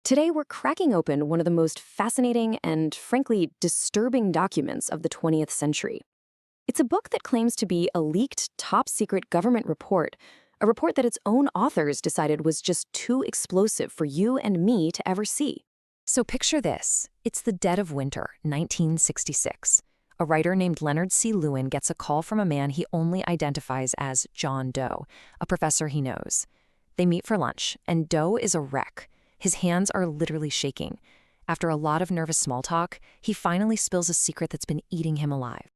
Today, we're cracking open one of the most fascinating and, frankly, disturbing documents of the 20th century. It's a book that claims to be a leaked, top-secret government report, a report that its own authors decided was just too explosive for you and me to ever see. So picture this. It's the dead of winter, 1966. A writer named Leonard C. Lewin gets a call from a man he only identifies as John Doe, a professor he knows. They meet for lunch, and Doe is a wreck. His hands are literally shaking. After a lot of nervous small talk, he finally spills a secret that's been eating him alive.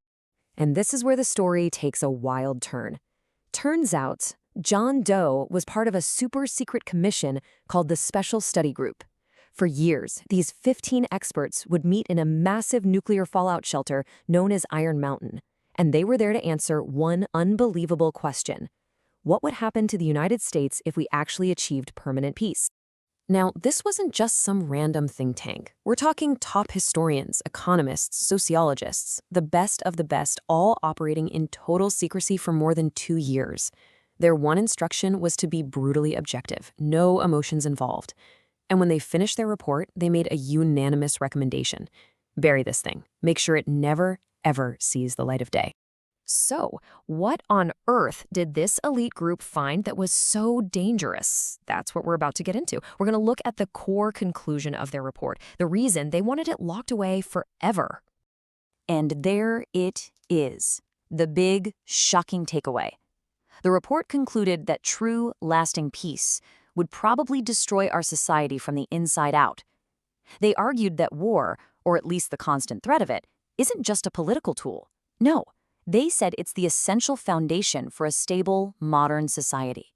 And this is where the story takes a wild turn. Turns out, John Doe was part of a super-secret commission called the Special Study Group. For years, these 15 experts would meet in a massive nuclear fallout shelter known as Iron Mountain, and they were there to answer one unbelievable question. What would happen to the United States if we actually achieved permanent peace? Now, this wasn't just some random think tank. We're talking top historians, economists, sociologists, the best of the best, all operating in total secrecy for more than 2 years. Their one instruction was to be brutally objective, no emotions involved. And when they finished their report, they made a unanimous recommendation. Bury this thing. Make sure it never, ever sees the light of day. So, what on earth did this elite group find that was so dangerous? That's what we're about to get into. We're going to look at the core conclusion of their report, the reason they wanted it locked away forever. And there it is, the big, shocking takeaway. The report concluded that true, lasting peace would probably destroy our society from the inside out. They argued that war, or at least the constant threat of it, isn't just a political tool. No. They said it's the essential foundation for a stable, modern society.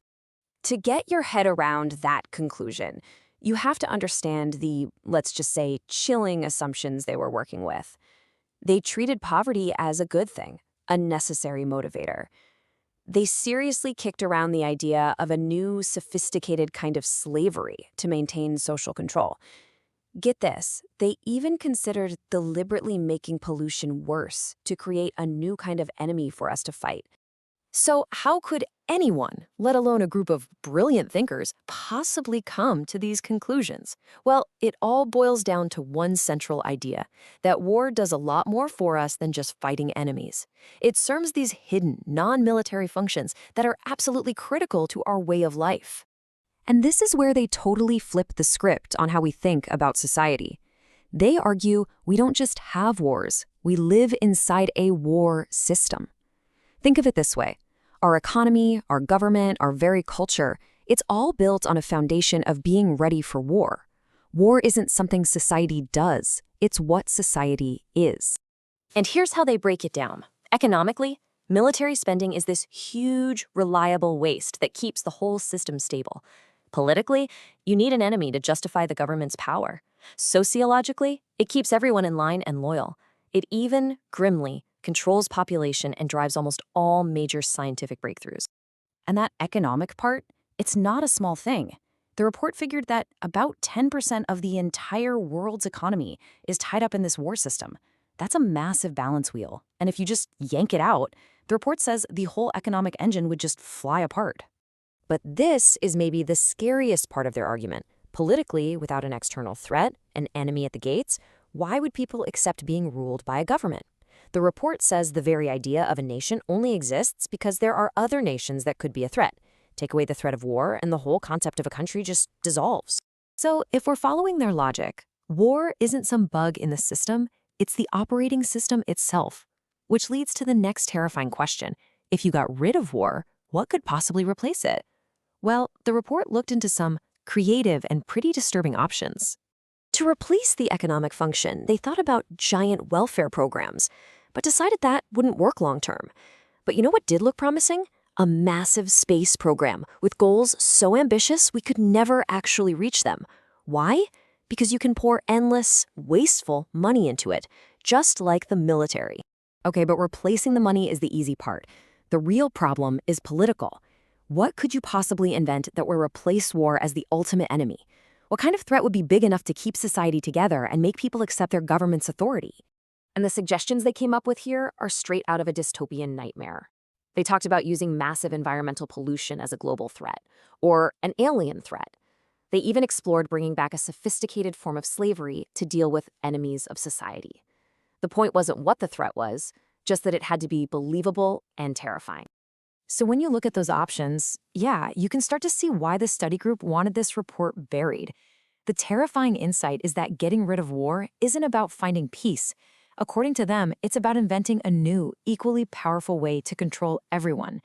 To get your head around that conclusion, you have to understand the, let's just say, chilling assumptions they were working with. They treated poverty as a good thing, a necessary motivator. They seriously kicked around the idea of a new, sophisticated kind of slavery to maintain social control. Get this, they even considered deliberately making pollution worse to create a new kind of enemy for us to fight. So how could anyone, let alone a group of brilliant thinkers, possibly come to these conclusions? Well, it all boils down to one central idea, that war does a lot more for us than just fighting enemies. It serves these hidden, non-military functions that are absolutely critical to our way of life. And this is where they totally flip the script on how we think about society. They argue we don't just have wars, we live inside a war system. Think of it this way. Our economy, our government, our very culture, it's all built on a foundation of being ready for war. War isn't something society does, it's what society is. And here's how they break it down. Economically, military spending is this huge, reliable waste that keeps the whole system stable. Politically, you need an enemy to justify the government's power. Sociologically, it keeps everyone in line and loyal. It even, grimly, controls population and drives almost all major scientific breakthroughs. And that economic part, it's not a small thing. The report figured that about 10% of the entire world's economy is tied up in this war system. That's a massive balance wheel. And if you just yank it out, the report says the whole economic engine would just fly apart. But this is maybe the scariest part of their argument. Politically, without an external threat, an enemy at the gates, why would people accept being ruled by a government? The report says the very idea of a nation only exists because there are other nations that could be a threat. Take away the threat of war, and the whole concept of a country just dissolves. So if we're following their logic, war isn't some bug in the system, it's the operating system itself. Which leads to the next terrifying question. If you got rid of war, what could possibly replace it? Well, the report looked into some creative and pretty disturbing options. To replace the economic function, they thought about giant welfare programs, but decided that wouldn't work long-term. But you know what did look promising? A massive space program with goals so ambitious we could never actually reach them. Why? Because you can pour endless, wasteful money into it, just like the military. Okay, but replacing the money is the easy part. The real problem is political. What could you possibly invent that would replace war as the ultimate enemy? What kind of threat would be big enough to keep society together and make people accept their government's authority? And the suggestions they came up with here are straight out of a dystopian nightmare. They talked about using massive environmental pollution as a global threat, or an alien threat. They even explored bringing back a sophisticated form of slavery to deal with enemies of society. The point wasn't what the threat was, just that it had to be believable and terrifying. So when you look at those options, yeah, you can start to see why the study group wanted this report buried. The terrifying insight is that getting rid of war isn't about finding peace. According to them, it's about inventing a new, equally powerful way to control everyone.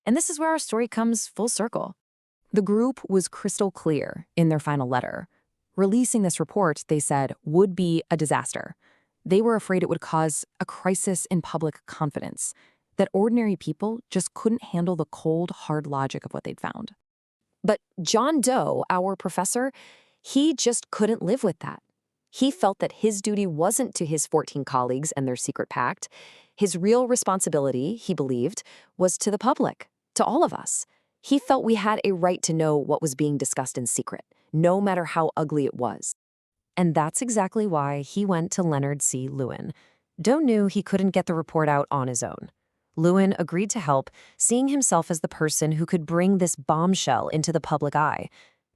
And this is where our story comes full circle. The group was crystal clear in their final letter. Releasing this report, they said, would be a disaster. They were afraid it would cause a crisis in public confidence, that ordinary people just couldn't handle the cold, hard logic of what they'd found. But John Doe, our professor, he just couldn't live with that. He felt that his duty wasn't to his 14 colleagues and their secret pact. His real responsibility, he believed, was to the public, to all of us. He felt we had a right to know what was being discussed in secret, no matter how ugly it was. And that's exactly why he went to Leonard C. Lewin. Doe knew he couldn't get the report out on his own. Lewin agreed to help, seeing himself as the person who could bring this bombshell into the public eye.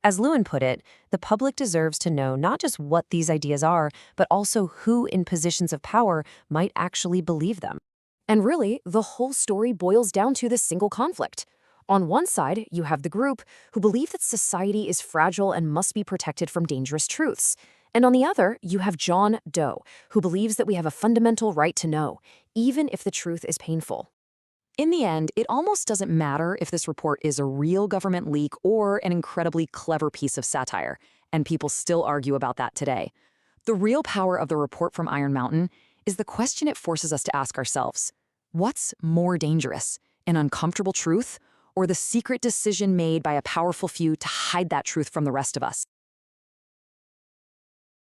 As Lewin put it, the public deserves to know not just what these ideas are, but also who in positions of power might actually believe them. And really, the whole story boils down to this single conflict. On one side, you have the group who believe that society is fragile and must be protected from dangerous truths. And on the other, you have John Doe, who believes that we have a fundamental right to know, even if the truth is painful. In the end, it almost doesn't matter if this report is a real government leak or an incredibly clever piece of satire, and people still argue about that today. The real power of the report from Iron Mountain is the question it forces us to ask ourselves. What's more dangerous, an uncomfortable truth, or the secret decision made by a powerful few to hide that truth from the rest of us?